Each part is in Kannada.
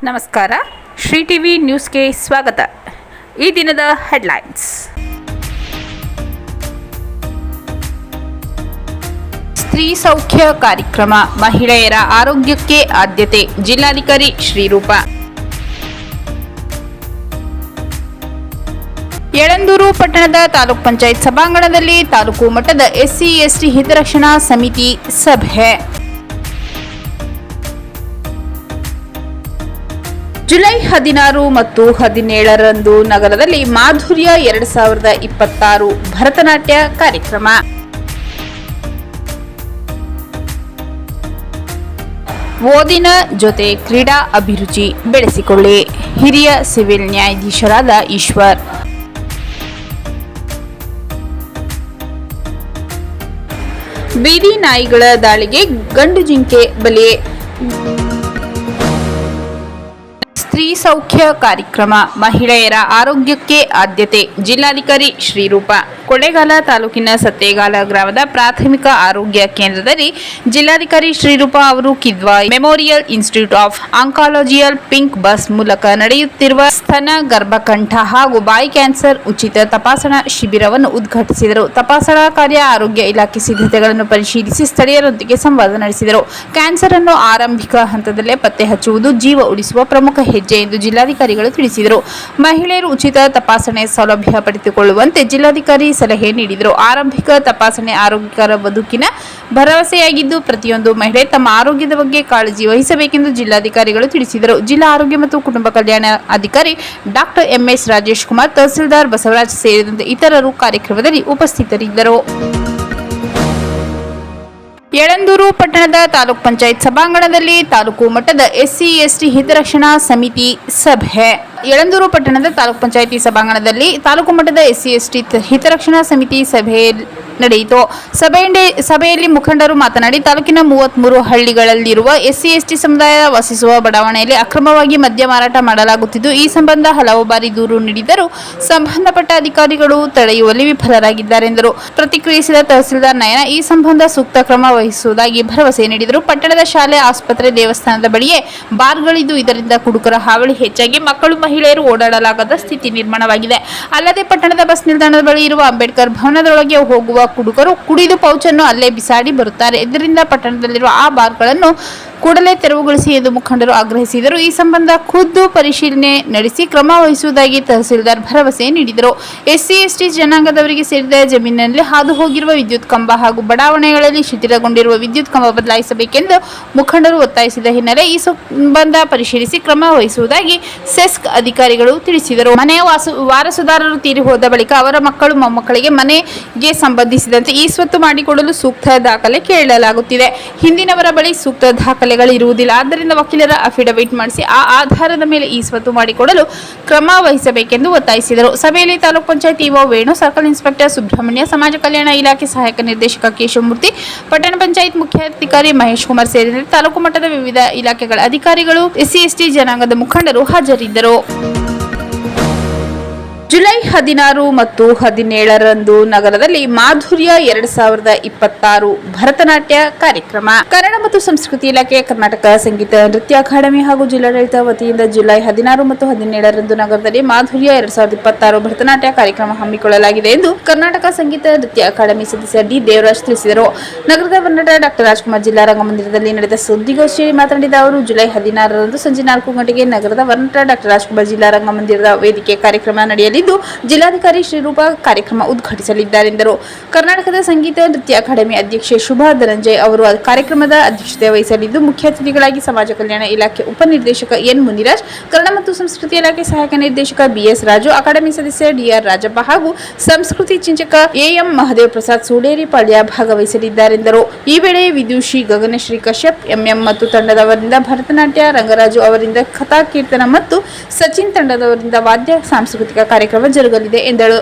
ನಮಸ್ಕಾರ. ಶ್ರೀ ಟಿವಿ ನ್ಯೂಸ್ಗೆ ಸ್ವಾಗತ. ಈ ದಿನದ ಹೆಡ್ಲೈನ್ಸ್. ಸ್ತ್ರೀ ಸೌಖ್ಯ ಕಾರ್ಯಕ್ರಮ, ಮಹಿಳೆಯರ ಆರೋಗ್ಯಕ್ಕೆ ಆದ್ಯತೆ, ಜಿಲ್ಲಾಧಿಕಾರಿ ಶ್ರೀರೂಪ. ಯಳಂದೂರು ಪಟ್ಟಣದ ತಾಲೂಕ್ ಪಂಚಾಯತ್ ಸಭಾಂಗಣದಲ್ಲಿ ತಾಲೂಕು ಮಟ್ಟದ ಎಸ್ಸಿ ಎಸ್ಟಿ ಹಿತರಕ್ಷಣಾ ಸಮಿತಿ ಸಭೆ. ಜುಲೈ 16 ಮತ್ತು 17ರಂದು ನಗರದಲ್ಲಿ ಮಾಧುರ್ಯ 2026 ಭರತನಾಟ್ಯ ಕಾರ್ಯಕ್ರಮ. ಓದಿನ ಜೊತೆ ಕ್ರೀಡಾ ಅಭಿರುಚಿ ಬೆಳೆಸಿಕೊಳ್ಳಿ. ಹಿರಿಯ ಸಿವಿಲ್ ನ್ಯಾಯಾಧೀಶರಾದ ಈಶ್ವರ್. ಬೀದಿ ನಾಯಿಗಳ ದಾಳಿಗೆ ಗಂಡು ಜಿಂಕೆ ಬಲಿ. ಸ್ತ್ರೀ ಸೌಖ್ಯ ಕಾರ್ಯಕ್ರಮ, ಮಹಿಳೆಯರ ಆರೋಗ್ಯಕ್ಕೆ ಆದ್ಯತೆ, ಜಿಲ್ಲಾಧಿಕಾರಿ ಶ್ರೀರೂಪ. ಕೊಳ್ಳೇಗಾಲ ತಾಲೂಕಿನ ಸತ್ತೇಗಾಲ ಗ್ರಾಮದ ಪ್ರಾಥಮಿಕ ಆರೋಗ್ಯ ಕೇಂದ್ರದಲ್ಲಿ ಜಿಲ್ಲಾಧಿಕಾರಿ ಶ್ರೀರೂಪ ಅವರು ಕಿದ್ವಾಯ್ ಮೆಮೋರಿಯಲ್ ಇನ್ಸ್ಟಿಟ್ಯೂಟ್ ಆಫ್ ಆಂಕಾಲಜಿಯಲ್ ಪಿಂಕ್ ಬಸ್ ಮೂಲಕ ನಡೆಯುತ್ತಿರುವ ಸ್ತನ, ಗರ್ಭಕಂಠ ಹಾಗೂ ಬಾಯಿ ಕ್ಯಾನ್ಸರ್ ಉಚಿತ ತಪಾಸಣಾ ಶಿಬಿರವನ್ನು ಉದ್ಘಾಟಿಸಿದರು. ತಪಾಸಣಾ ಕಾರ್ಯ ಆರೋಗ್ಯ ಇಲಾಖೆ ಸಿದ್ಧತೆಗಳನ್ನು ಪರಿಶೀಲಿಸಿ ಸ್ಥಳೀಯರೊಂದಿಗೆ ಸಂವಾದ ನಡೆಸಿದರು. ಕ್ಯಾನ್ಸರ್ ಅನ್ನು ಆರಂಭಿಕ ಹಂತದಲ್ಲೇ ಪತ್ತೆ ಹಚ್ಚುವುದು ಜೀವ ಉಳಿಸುವ ಪ್ರಮುಖ ಹೆಜ್ಜೆ ಎಂದು ಜಿಲ್ಲಾಧಿಕಾರಿಗಳು ತಿಳಿಸಿದರು. ಮಹಿಳೆಯರು ಉಚಿತ ತಪಾಸಣೆ ಸೌಲಭ್ಯ ಪಡೆದುಕೊಳ್ಳುವಂತೆ ಜಿಲ್ಲಾಧಿಕಾರಿ ಸಲಹೆ ನೀಡಿದರು. ಆರಂಭಿಕ ತಪಾಸಣೆ ಆರೋಗ್ಯಕರ ಬದುಕಿನ ಭರವಸೆಯಾಗಿದ್ದು, ಪ್ರತಿಯೊಂದು ಮಹಿಳೆ ತಮ್ಮ ಆರೋಗ್ಯದ ಬಗ್ಗೆ ಕಾಳಜಿ ವಹಿಸಬೇಕೆಂದು ಜಿಲ್ಲಾಧಿಕಾರಿಗಳು ತಿಳಿಸಿದರು. ಜಿಲ್ಲಾ ಆರೋಗ್ಯ ಮತ್ತು ಕುಟುಂಬ ಕಲ್ಯಾಣ ಅಧಿಕಾರಿ ಡಾಕ್ಟರ್ ಎಂಎಸ್ ರಾಜೇಶ್ ಕುಮಾರ್, ತಹಸೀಲ್ದಾರ್ ಬಸವರಾಜ್ ಸೇರಿದಂತೆ ಇತರರು ಕಾರ್ಯಕ್ರಮದಲ್ಲಿ ಉಪಸ್ಥಿತರಿದ್ದರು. ಯಳಂದೂರು ಪಟ್ಟಣದ ತಾಲೂಕ್ ಪಂಚಾಯತ್ ಸಭಾಂಗಣದಲ್ಲಿ ತಾಲೂಕು ಮಟ್ಟದ ಎಸ್ಸಿ ಎಸ್ಟಿ ಹಿತರಕ್ಷಣಾ ಸಮಿತಿ ಸಭೆ. ಯಳಂದೂರು ಪಟ್ಟಣದ ತಾಲೂಕ್ ಪಂಚಾಯತಿ ಸಭಾಂಗಣದಲ್ಲಿ ತಾಲೂಕು ಮಟ್ಟದ ಎಸ್ಸಿ ಎಸ್ಟಿ ಹಿತರಕ್ಷಣಾ ಸಮಿತಿ ಸಭೆ ನಡೆಯಿತು. ಸಭೆಯಲ್ಲಿ ಮುಖಂಡರು ಮಾತನಾಡಿ, ತಾಲೂಕಿನ 33 ಹಳ್ಳಿಗಳಲ್ಲಿರುವ ಎಸ್ಸಿ ಎಸ್ಟಿ ಸಮುದಾಯ ವಾಸಿಸುವ ಬಡಾವಣೆಯಲ್ಲಿ ಅಕ್ರಮವಾಗಿ ಮದ್ಯ ಮಾರಾಟ ಮಾಡಲಾಗುತ್ತಿದ್ದು, ಈ ಸಂಬಂಧ ಹಲವು ಬಾರಿ ದೂರು ನೀಡಿದರೂ ಸಂಬಂಧಪಟ್ಟ ಅಧಿಕಾರಿಗಳು ತಡೆಯುವಲ್ಲಿ ವಿಫಲರಾಗಿದ್ದಾರೆ ಎಂದರು. ಪ್ರತಿಕ್ರಿಯಿಸಿದ ತಹಸೀಲ್ದಾರ್ ನಯನ, ಈ ಸಂಬಂಧ ಸೂಕ್ತ ಕ್ರಮ ವಹಿಸುವುದಾಗಿ ಭರವಸೆ ನೀಡಿದರು. ಪಟ್ಟಣದ ಶಾಲೆ, ಆಸ್ಪತ್ರೆ, ದೇವಸ್ಥಾನದ ಬಳಿಯೇ ಬಾರ್ಗಳಿದ್ದು, ಇದರಿಂದ ಕುಡುಕರ ಹಾವಳಿ ಹೆಚ್ಚಾಗಿ ಮಕ್ಕಳು, ಮಹಿಳೆಯರು ಓಡಾಡಲಾಗದ ಸ್ಥಿತಿ ನಿರ್ಮಾಣವಾಗಿದೆ. ಅಲ್ಲದೆ ಪಟ್ಟಣದ ಬಸ್ ನಿಲ್ದಾಣದ ಬಳಿ ಇರುವ ಅಂಬೇಡ್ಕರ್ ಭವನದೊಳಗೆ ಹೋಗುವ ಕುಡುಕರು ಕುಡಿದು ಪೌಚನ್ನು ಅಲ್ಲೇ ಬಿಸಾಡಿ ಬರುತ್ತಾರೆ. ಇದರಿಂದ ಪಟ್ಟಣದಲ್ಲಿರುವ ಆ ಬಾರ್ಗಳನ್ನು ಕೂಡಲೇ ತೆರವುಗೊಳಿಸಿ ಎಂದು ಮುಖಂಡರು ಆಗ್ರಹಿಸಿದರು. ಈ ಸಂಬಂಧ ಖುದ್ದು ಪರಿಶೀಲನೆ ನಡೆಸಿ ಕ್ರಮ ವಹಿಸುವುದಾಗಿ ತಹಸೀಲ್ದಾರ್ ಭರವಸೆ ನೀಡಿದರು. ಎಸ್ಸಿ ಎಸ್ಟಿ ಜನಾಂಗದವರಿಗೆ ಸೇರಿದ ಜಮೀನಿನಲ್ಲಿ ಹಾದು ಹೋಗಿರುವ ವಿದ್ಯುತ್ ಕಂಬ ಹಾಗೂ ಬಡಾವಣೆಗಳಲ್ಲಿ ಶಿಥಿಲಗೊಂಡಿರುವ ವಿದ್ಯುತ್ ಕಂಬ ಬದಲಾಯಿಸಬೇಕೆಂದು ಮುಖಂಡರು ಒತ್ತಾಯಿಸಿದ ಹಿನ್ನೆಲೆ ಈ ಸಂಬಂಧ ಪರಿಶೀಲಿಸಿ ಕ್ರಮ ವಹಿಸುವುದಾಗಿ ಸೆಸ್ಕ್ ಅಧಿಕಾರಿಗಳು ತಿಳಿಸಿದರು. ಮನೆಯ ವಾರಸುದಾರರು ತೀರಿ ಹೋದ ಬಳಿಕ ಅವರ ಮಕ್ಕಳು, ಮೊಮ್ಮಕ್ಕಳಿಗೆ ಮನೆಗೆ ಸಂಬಂಧಿಸಿದಂತೆ ಈ ಸ್ವತ್ತು ಮಾಡಿಕೊಡಲು ಸೂಕ್ತ ದಾಖಲೆ ಕೇಳಲಾಗುತ್ತಿದೆ. ಹಿಂದಿನವರ ಬಳಿ ಸೂಕ್ತ ದಾಖಲೆಗಳಿರುವುದಿಲ್ಲ. ಆದ್ದರಿಂದ ವಕೀಲರ ಅಫಿಡವಿಟ್ ಮಾಡಿಸಿ ಆ ಆಧಾರದ ಮೇಲೆ ಈ ಸ್ವತ್ತು ಮಾಡಿಕೊಡಲು ಕ್ರಮ ವಹಿಸಬೇಕೆಂದು ಒತ್ತಾಯಿಸಿದರು. ಸಭೆಯಲ್ಲಿ taluk panchayat EO Venu, circle inspector Subrahmanya, ಸಮಾಜ ಕಲ್ಯಾಣ ಇಲಾಖೆ ಸಹಾಯಕ ನಿರ್ದೇಶಕ ಕೇಶವಮೂರ್ತಿ, ಪಟ್ಟಣ ಪಂಚಾಯತ್ ಮುಖ್ಯಾಧಿಕಾರಿ ಮಹೇಶ್ ಕುಮಾರ್ ಸೇರಿದಂತೆ ತಾಲೂಕು ಮಟ್ಟದ ವಿವಿಧ ಇಲಾಖೆಗಳ ಅಧಿಕಾರಿಗಳು, ಎಸ್ಸಿ ಎಸ್ಟಿ ಜನಾಂಗದ ಮುಖಂಡರು ಹಾಜರಿದ್ದರು. ಜುಲೈ 16 ಮತ್ತು 17ರಂದು ನಗರದಲ್ಲಿ ಮಾಧುರ್ಯ 2026 ಭರತನಾಟ್ಯ ಕಾರ್ಯಕ್ರಮ. ಕನ್ನಡ ಮತ್ತು ಸಂಸ್ಕೃತಿ ಇಲಾಖೆ, ಕರ್ನಾಟಕ ಸಂಗೀತ ನೃತ್ಯ ಅಕಾಡೆಮಿ ಹಾಗೂ ಜಿಲ್ಲಾಡಳಿತ ವತಿಯಿಂದ ಜುಲೈ 16 ಮತ್ತು 17ರಂದು ನಗರದಲ್ಲಿ ಮಾಧುರ್ಯ 2026 ಭರತನಾಟ್ಯ ಕಾರ್ಯಕ್ರಮ ಹಮ್ಮಿಕೊಳ್ಳಲಾಗಿದೆ ಎಂದು ಕರ್ನಾಟಕ ಸಂಗೀತ ನೃತ್ಯ ಅಕಾಡೆಮಿ ಸದಸ್ಯ ಡಿ ದೇವರಾಜ್ ತಿಳಿಸಿದರು. ನಗರದ ವನ್ನಡ ಡಾಕ್ಟರ್ ರಾಜ್ಕುಮಾರ್ ಜಿಲ್ಲಾ ರಂಗಮಂದಿರದಲ್ಲಿ ನಡೆದ ಸುದ್ದಿಗೋಷ್ಠಿಯಲ್ಲಿ ಮಾತನಾಡಿದ ಅವರು, ಜುಲೈ 16ರಂದು ಸಂಜೆ 4 ಗಂಟೆಗೆ ನಗರದ ವನ್ನಡ ಡಾಕ್ಟರ್ ರಾಜ್ಕುಮಾರ್ ಜಿಲ್ಲಾ ರಂಗಮಂದಿರದ ವೇದಿಕೆ ಕಾರ್ಯಕ್ರಮ ನಡೆಯಲಿದೆ. ಜಿಲ್ಲಾಧಿಕಾರಿ ಶ್ರೀರೂಪ ಕಾರ್ಯಕ್ರಮ ಉದ್ಘಾಟಿಸಲಿದ್ದಾರೆಂದರು. ಕರ್ನಾಟಕದ ಸಂಗೀತ ನೃತ್ಯ ಅಕಾಡೆಮಿ ಅಧ್ಯಕ್ಷೆ ಶುಭಾ ಧನಂಜಯ್ ಅವರು ಕಾರ್ಯಕ್ರಮದ ಅಧ್ಯಕ್ಷತೆ ವಹಿಸಲಿದ್ದು, ಮುಖ್ಯ ಅತಿಥಿಗಳಾಗಿ ಸಮಾಜ ಕಲ್ಯಾಣ ಇಲಾಖೆ ಉಪನಿರ್ದೇಶಕ ಎನ್ ಮುನಿರಾಜ್, ಕನ್ನಡ ಮತ್ತು ಸಂಸ್ಕೃತಿ ಇಲಾಖೆ ಸಹಾಯಕ ನಿರ್ದೇಶಕ ಬಿಎಸ್ ರಾಜು, ಅಕಾಡೆಮಿ ಸದಸ್ಯ ಡಿಆರ್ ರಾಜಪ್ಪ ಹಾಗೂ ಸಂಸ್ಕೃತಿ ಚಿಂತಕ ಎಎಂ ಮಹದೇವ್ ಪ್ರಸಾದ್ ಸೂಡೇರಿ ಪಾಳ್ಯ ಭಾಗವಹಿಸಲಿದ್ದಾರೆಂದರು. ಈ ವೇಳೆ ವಿದುಷಿ ಗಗನಶ್ರೀ ಕಶ್ಯಪ್ ಎಂಎಂ ಮತ್ತು ತಂಡದವರಿಂದ ಭರತನಾಟ್ಯ, ರಂಗರಾಜು ಅವರಿಂದ ಕಥಾ ಕೀರ್ತನ ಮತ್ತು ಸಚಿನ್ ತಂಡದವರಿಂದ ವಾದ್ಯ ಸಾಂಸ್ಕೃತಿಕ ಕಾರ್ಯಕ್ರಮ ಕಾರ್ಯಕ್ರಮ ಜರುಗಲಿದೆ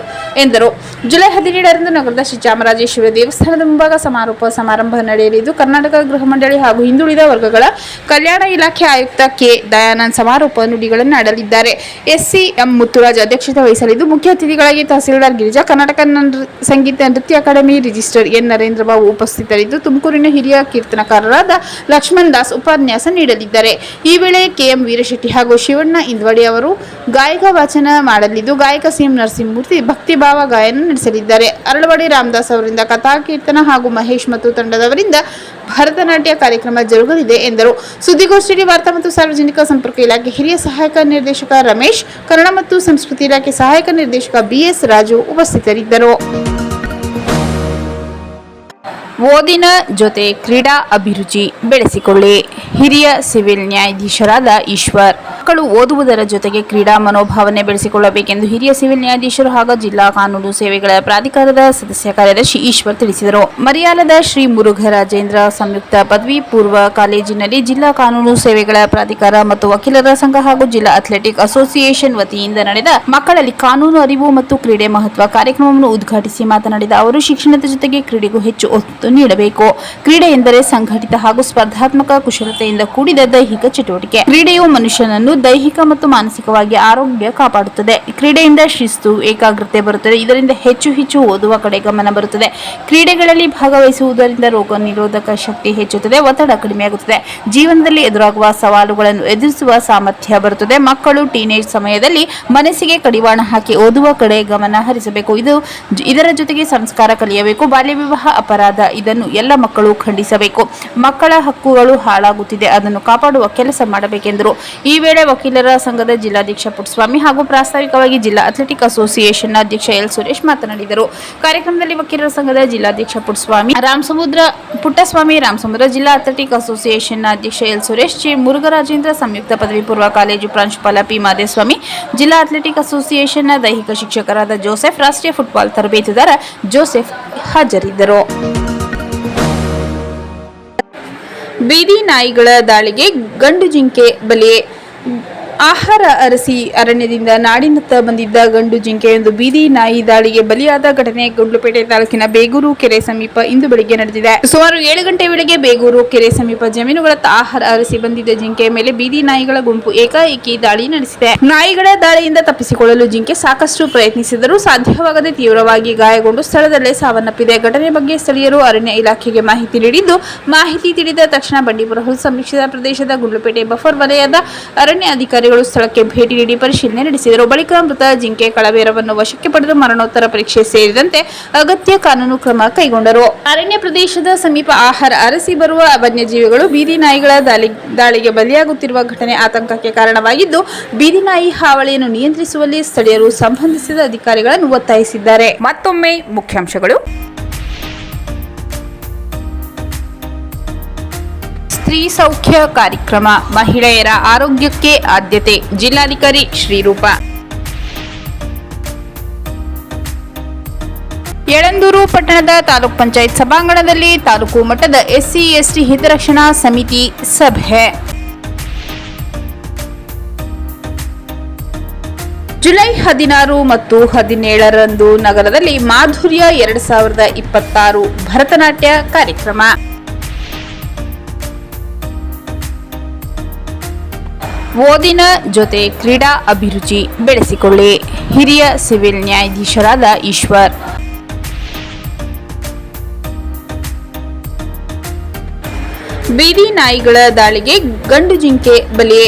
ಎಂದರು. ಜುಲೈ 17ರಂದು ನಗರದ ಶ್ರೀ ಚಾಮರಾಜೇಶ್ವರಿ ದೇವಸ್ಥಾನದ ಮುಂಭಾಗ ಸಮಾರಂಭ ನಡೆಯಲಿದ್ದು, ಕರ್ನಾಟಕ ಗೃಹ ಮಂಡಳಿ ಹಾಗೂ ಹಿಂದುಳಿದ ವರ್ಗಗಳ ಕಲ್ಯಾಣ ಇಲಾಖೆ ಆಯುಕ್ತ ಕೆ. ದಯಾನಂದ್ ಸಮಾರೋಪ ನುಡಿಗಳನ್ನು ಆಡಲಿದ್ದಾರೆ. ಎಸ್ಸಿ ಎಂ ಮುತ್ತುರಾಜ್ ಅಧ್ಯಕ್ಷತೆ ವಹಿಸಲಿದ್ದು, ಮುಖ್ಯ ಅತಿಥಿಗಳಾಗಿ tahsildar Girija, Karnataka Sangeetha Nritya academy registrar N. Narendra Babu ಉಪಸ್ಥಿತರಿದ್ದು, ತುಮಕೂರಿನ ಹಿರಿಯ ಕೀರ್ತನಕಾರರಾದ ಲಕ್ಷ್ಮಣ್ ದಾಸ್ ಉಪನ್ಯಾಸ ನೀಡಲಿದ್ದಾರೆ. ಈ ವೇಳೆ ಕೆಎಂ ವೀರಶೆಟ್ಟಿ ಹಾಗೂ ಶಿವಣ್ಣ ಇಂದ್ವಾಡಿ ಅವರು ಗಾಯಕ ವಾಚನ ಮಾಡಲಿದ್ದು, ಗಾಯಕ ಸಿಎಂ ನರಸಿಂಹಮೂರ್ತಿ ಭಕ್ತಿಭಾವ ಗಾಯನ ನಡೆಸಲಿದ್ದಾರೆ. ಅರಳವಾಡಿ ರಾಮದಾಸ್ ಅವರಿಂದ ಕಥಾ ಕೀರ್ತನ ಹಾಗೂ ಮಹೇಶ್ ಮತ್ತು ತಂಡದವರಿಂದ ಭರತನಾಟ್ಯ ಕಾರ್ಯಕ್ರಮ ಜರುಗಲಿದೆ ಎಂದರು. ಸುದ್ದಿಗೋಷ್ಠಿಯಲ್ಲಿ ವಾರ್ತಾ ಮತ್ತು ಸಾರ್ವಜನಿಕ ಸಂಪರ್ಕ ಇಲಾಖೆ ಹಿರಿಯ ಸಹಾಯಕ ನಿರ್ದೇಶಕ ರಮೇಶ್, ಕನ್ನಡ ಮತ್ತು ಸಂಸ್ಕೃತಿ ಇಲಾಖೆ ಸಹಾಯಕ ನಿರ್ದೇಶಕ ಬಿಎಸ್ ರಾಜು ಉಪಸ್ಥಿತರಿದ್ದರು. ಓದಿನ ಜೊತೆ ಕ್ರೀಡಾ ಅಭಿರುಚಿ ಬೆಳೆಸಿಕೊಳ್ಳಿ. ಹಿರಿಯ ಸಿವಿಲ್ ನ್ಯಾಯಾಧೀಶರಾದ ಈಶ್ವರ್. ಮಕ್ಕಳು ಓದುವುದರ ಜೊತೆಗೆ ಕ್ರೀಡಾ ಮನೋಭಾವನೆ ಬೆಳೆಸಿಕೊಳ್ಳಬೇಕೆಂದು ಹಿರಿಯ ಸಿವಿಲ್ ನ್ಯಾಯಾಧೀಶರು ಹಾಗೂ ಜಿಲ್ಲಾ ಕಾನೂನು ಸೇವೆಗಳ ಪ್ರಾಧಿಕಾರದ ಸದಸ್ಯ ಕಾರ್ಯದರ್ಶಿ ಈಶ್ವರ್ ತಿಳಿಸಿದರು. ಮರಿಯಾಲದ ಶ್ರೀ ಮುರುಘರಾಜೇಂದ್ರ ಸಂಯುಕ್ತ ಪದವಿ ಪೂರ್ವ ಕಾಲೇಜಿನಲ್ಲಿ ಜಿಲ್ಲಾ ಕಾನೂನು ಸೇವೆಗಳ ಪ್ರಾಧಿಕಾರ ಮತ್ತು ವಕೀಲರ ಸಂಘ ಹಾಗೂ ಜಿಲ್ಲಾ ಅಥ್ಲೆಟಿಕ್ ಅಸೋಸಿಯೇಷನ್ ವತಿಯಿಂದ ನಡೆದ ಮಕ್ಕಳಲ್ಲಿ ಕಾನೂನು ಅರಿವು ಮತ್ತು ಕ್ರೀಡೆ ಮಹತ್ವ ಕಾರ್ಯಕ್ರಮವನ್ನು ಉದ್ಘಾಟಿಸಿ ಮಾತನಾಡಿದ ಅವರು, ಶಿಕ್ಷಣದ ಜೊತೆಗೆ ಕ್ರೀಡೆಗೂ ಹೆಚ್ಚು ಒತ್ತು ನೀಡಬೇಕು. ಕ್ರೀಡೆ ಎಂದರೆ ಸಂಘಟಿತ ಹಾಗೂ ಸ್ಪರ್ಧಾತ್ಮಕ ಕುಶಲತೆಯಿಂದ ಕೂಡಿದ ದೈಹಿಕ ಚಟುವಟಿಕೆ. ಕ್ರೀಡೆಯು ಮನುಷ್ಯನನ್ನು ದೈಹಿಕ ಮತ್ತು ಮಾನಸಿಕವಾಗಿ ಆರೋಗ್ಯ ಕಾಪಾಡುತ್ತದೆ. ಕ್ರೀಡೆಯಿಂದ ಶಿಸ್ತು, ಏಕಾಗ್ರತೆ ಬರುತ್ತದೆ. ಇದರಿಂದ ಹೆಚ್ಚು ಓದುವ ಕಡೆ ಗಮನ ಬರುತ್ತದೆ. ಕ್ರೀಡೆಗಳಲ್ಲಿ ಭಾಗವಹಿಸುವುದರಿಂದ ರೋಗ ನಿರೋಧಕ ಶಕ್ತಿ ಹೆಚ್ಚುತ್ತದೆ, ಒತ್ತಡ ಕಡಿಮೆಯಾಗುತ್ತದೆ, ಜೀವನದಲ್ಲಿ ಎದುರಾಗುವ ಸವಾಲುಗಳನ್ನು ಎದುರಿಸುವ ಸಾಮರ್ಥ್ಯ ಬರುತ್ತದೆ. ಮಕ್ಕಳು ಟೀನೇಜ್ ಸಮಯದಲ್ಲಿ ಮನಸ್ಸಿಗೆ ಕಡಿವಾಣ ಹಾಕಿ ಓದುವ ಕಡೆ ಗಮನ ಹರಿಸಬೇಕು. ಇದರ ಜೊತೆಗೆ ಸಂಸ್ಕಾರ ಕಲಿಯಬೇಕು. ಬಾಲ್ಯ ವಿವಾಹ ಅಪರಾಧ, ಇದನ್ನು ಎಲ್ಲ ಮಕ್ಕಳು ಖಂಡಿಸಬೇಕು. ಮಕ್ಕಳ ಹಕ್ಕುಗಳು ಹಾಳಾಗುತ್ತಿದೆ, ಅದನ್ನು ಕಾಪಾಡುವ ಕೆಲಸ ಮಾಡಬೇಕೆಂದರು. ಈ ವೇಳೆ ವಕೀಲರ ಸಂಘದ ಜಿಲ್ಲಾಧ್ಯಕ್ಷ ಪುಟ್ಟಸ್ವಾಮಿ ಹಾಗೂ ಪ್ರಾಸ್ತಾವಿಕವಾಗಿ ಜಿಲ್ಲಾ ಅಥ್ಲೆಟಿಕ್ ಅಸೋಸಿಯೇಷನ್ ಅಧ್ಯಕ್ಷ ಎಲ್ ಸುರೇಶ್ ಮಾತನಾಡಿದರು. ಕಾರ್ಯಕ್ರಮದಲ್ಲಿ ವಕೀಲರ ಸಂಘದ ಜಿಲ್ಲಾಧ್ಯಕ್ಷ ಪುಟ್ಟಸ್ವಾಮಿ ರಾಮಸಮುದ್ರ, ಜಿಲ್ಲಾ ಅಥ್ಲೆಟಿಕ್ ಅಸೋಸಿಯೇಷನ್ ಅಧ್ಯಕ್ಷ ಎಲ್ ಸುರೇಶ್, ಶ್ರೀ ಮುರುಘರಾಜೇಂದ್ರ ಸಂಯುಕ್ತ ಪದವಿ ಪೂರ್ವ ಕಾಲೇಜು ಪ್ರಾಂಶುಪಾಲ ಪಿ. ಮಾದೇಸ್ವಾಮಿ, ಜಿಲ್ಲಾ ಅಥ್ಲೆಟಿಕ್ ಅಸೋಸಿಯೇಷನ್ನ ದೈಹಿಕ ಶಿಕ್ಷಕರಾದ ಜೋಸೆಫ್, ರಾಷ್ಟ್ರೀಯ ಫುಟ್ಬಾಲ್ ತರಬೇತುದಾರ ಜೋಸೆಫ್ ಹಾಜರಿದ್ದರು. ಬೀದಿ ನಾಯಿಗಳ ದಾಳಿಗೆ ಗಂಡು ಜಿಂಕೆ ಬಲಿ. ಆಹಾರ ಅರಸಿ ಅರಣ್ಯದಿಂದ ನಾಡಿನತ್ತ ಬಂದಿದ್ದ ಗಂಡು ಜಿಂಕೆಯೊಂದು ಬೀದಿ ನಾಯಿ ದಾಳಿಗೆ ಬಲಿಯಾದ ಘಟನೆ ಗುಂಡ್ಲುಪೇಟೆ ತಾಲೂಕಿನ ಬೇಗೂರು ಕೆರೆ ಸಮೀಪ ಇಂದು ಬೆಳಗ್ಗೆ ನಡೆದಿದೆ. ಸುಮಾರು 7 ಗಂಟೆ ವೇಳೆಗೆ ಬೇಗೂರು ಕೆರೆ ಸಮೀಪ ಜಮೀನುಗಳತ್ತ ಆಹಾರ ಅರಸಿ ಬಂದಿದ್ದ ಜಿಂಕೆಯ ಮೇಲೆ ಬೀದಿ ನಾಯಿಗಳ ಗುಂಪು ಏಕಾಏಕಿ ದಾಳಿ ನಡೆಸಿದೆ. ನಾಯಿಗಳ ದಾಳಿಯಿಂದ ತಪ್ಪಿಸಿಕೊಳ್ಳಲು ಜಿಂಕೆ ಸಾಕಷ್ಟು ಪ್ರಯತ್ನಿಸಿದರೂ ಸಾಧ್ಯವಾಗದೆ ತೀವ್ರವಾಗಿ ಗಾಯಗೊಂಡು ಸ್ಥಳದಲ್ಲೇ ಸಾವನ್ನಪ್ಪಿದೆ. ಘಟನೆ ಬಗ್ಗೆ ಸ್ಥಳೀಯರು ಅರಣ್ಯ ಇಲಾಖೆಗೆ ಮಾಹಿತಿ ನೀಡಿದ್ದು, ಮಾಹಿತಿ ತಿಳಿದ ತಕ್ಷಣ ಬಂಡೀಪುರ ಹುಲ್ಲು ಸಂರಕ್ಷಿತ ಪ್ರದೇಶದ ಗುಂಡ್ಲುಪೇಟೆ ಬಫರ್ ವಲಯದ ಅರಣ್ಯ ಅಧಿಕಾರಿಗಳು ಸ್ಥಳಕ್ಕೆ ಭೇಟಿ ನೀಡಿ ಪರಿಶೀಲನೆ ನಡೆಸಿದರು. ಬಳಿಕ ಮೃತ ಜಿಂಕೆ ಕಳಬೇರವನ್ನು ವಶಕ್ಕೆ ಪಡೆದು ಮರಣೋತ್ತರ ಪರೀಕ್ಷೆ ಸೇರಿದಂತೆ ಅಗತ್ಯ ಕಾನೂನು ಕ್ರಮ ಕೈಗೊಂಡರು. ಅರಣ್ಯ ಪ್ರದೇಶದ ಸಮೀಪ ಆಹಾರ ಅರಸಿ ಬರುವ ವನ್ಯಜೀವಿಗಳು ಬೀದಿ ನಾಯಿಗಳ ದಾಳಿಗೆ ಬಲಿಯಾಗುತ್ತಿರುವ ಘಟನೆ ಆತಂಕಕ್ಕೆ ಕಾರಣವಾಗಿದ್ದು, ಬೀದಿ ನಾಯಿ ಹಾವಳಿಯನ್ನು ನಿಯಂತ್ರಿಸುವಲ್ಲಿ ಸ್ಥಳೀಯರು ಸಂಬಂಧಿಸಿದ ಅಧಿಕಾರಿಗಳನ್ನು ಒತ್ತಾಯಿಸಿದ್ದಾರೆ. ಮತ್ತೊಮ್ಮೆ ಮುಖ್ಯಾಂಶಗಳು. ಸ್ತ್ರೀ ಸೌಖ್ಯ ಕಾರ್ಯಕ್ರಮ, ಮಹಿಳೆಯರ ಆರೋಗ್ಯಕ್ಕೆ ಆದ್ಯತೆ, ಜಿಲ್ಲಾಧಿಕಾರಿ ಶ್ರೀರೂಪ. ಯಳಂದೂರು ಪಟ್ಟಣದ ತಾಲೂಕ್ ಪಂಚಾಯತ್ ಸಭಾಂಗಣದಲ್ಲಿ ತಾಲೂಕು ಮಟ್ಟದ ಎಸ್ಸಿ ಎಸ್ಟಿ ಹಿತರಕ್ಷಣಾ ಸಮಿತಿ ಸಭೆ. ಜುಲೈ 16 ಮತ್ತು 17ರಂದು ನಗರದಲ್ಲಿ ಮಾಧುರ್ಯ 2026 ಭರತನಾಟ್ಯ ಕಾರ್ಯಕ್ರಮ. ಓದಿನ ಜೊತೆ ಕ್ರೀಡಾ ಅಭಿರುಚಿ ಬೆಳೆಸಿಕೊಳ್ಳಿ. ಹಿರಿಯ ಸಿವಿಲ್ ನ್ಯಾಯಾಧೀಶರಾದ ಈಶ್ವರ್. ಬೀದಿ ನಾಯಿಗಳ ದಾಳಿಗೆ ಗಂಡು ಜಿಂಕೆ ಬಲಿ.